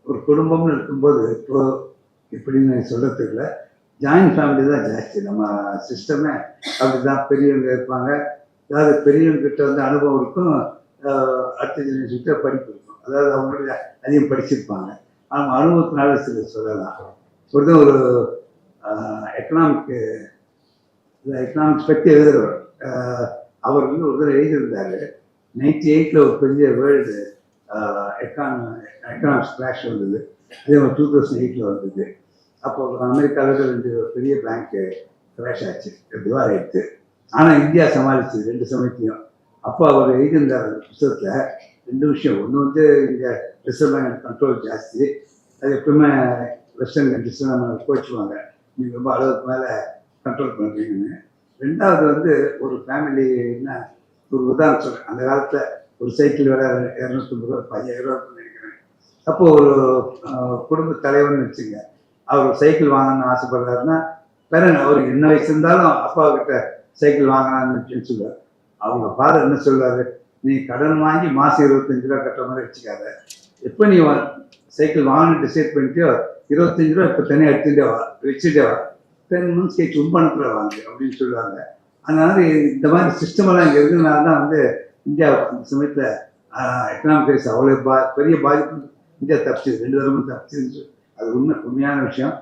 ஒரு குடும்பம்னு இருக்கும்போது இப்போ எப்படின்னு சொல்கிறதுக்கு இல்லை, ஜாயின்ட் ஃபேமிலி தான் ஜாஸ்தி. நம்ம சிஸ்டமே அப்படி தான். பெரியவங்க இருப்பாங்க, அதாவது பெரியவங்ககிட்ட வந்து அனுபவம் இருக்கும், அடுத்த ஜெனரேஷன்கிட்ட படிப்பு இருக்கும். அதாவது அவங்களுடைய அதிகம் படிச்சிருப்பாங்க, அவங்க அனுபவத்தினால சில சொல்லலாம். ஒரு எக்கனாமிக்கு எக்கனாமிக்ஸ் பற்றி எழுதுறவர், அவர் வந்து ஒரு தடவை எழுதியிருந்தார். 98ல் ஒரு பெரிய வேர்ல்டு எக்கனாமிக்ஸ் கிராஷ் வந்தது. அதே மாதிரி 2008ல் வந்தது. அப்போ அமெரிக்காவில் 2 பெரிய பேங்க்கு கிராஷ் ஆச்சு, திவார் ஆயிடுச்சு. ஆனால் இந்தியா சமாளிச்சது 2 சமயத்தையும். அப்போ அவர் எழுதியிருந்தார் அந்த புத்தகத்தில் 2 விஷயம். ஒன்று வந்து இங்கே ரிசர்வ் பேங்க் கண்ட்ரோல் ஜாஸ்தி, அது எப்பவுமே வெஸ்டர்ன் கண்ட்ரிஸ் நம்ம கோச்சுவாங்க, நீங்கள் ரொம்ப அளவுக்கு மேலே கண்ட்ரோல் பண்ணுறீங்கன்னு. 2வது வந்து ஒரு ஃபேமிலின்னா, ஒரு உதாரணம் சொல்கிறேன். அந்த காலத்தில் ஒரு சைக்கிள் விலை 250 ரூபா, 5000 ரூபா நினைக்கிறேன். அப்போது ஒரு குடும்ப தலைவர்னு வச்சுங்க, அவர் சைக்கிள் வாங்கணும்னு ஆசைப்படுறாருன்னா, பேரன் அவருக்கு என்ன வயசு இருந்தாலும் அப்பா கிட்ட சைக்கிள் வாங்கலாம்னு சொல்லுவார். அவங்க ஃபாதர் என்ன சொல்வார், நீ கடன் வாங்கி மாதம் 25 ரூபா கட்டுற மாதிரி வச்சுக்காத, எப்போ நீ சைக்கிள் வாங்கணும்னு டிசைட் பண்ணிட்டியோ 25 ரூபா இப்போ தனியாக எடுத்துகிட்டே வா, வச்சுட்டே வா, 10 months கழிச்சு முன்பணத்தில் வாங்க அப்படின்னு சொல்லுவாங்க. அதனால இந்த மாதிரி சிஸ்டமெல்லாம் இங்கே இருக்கிறதுனால தான் வந்து இந்தியா அந்த சமயத்தில் எக்கனாமிக் கிரைஸ் அவ்வளோ பெரிய பாதிப்பு இந்தியா தப்பிச்சுது, 2 தடவை தப்பிச்சுன்னு. அது உண்மையான விஷயம்.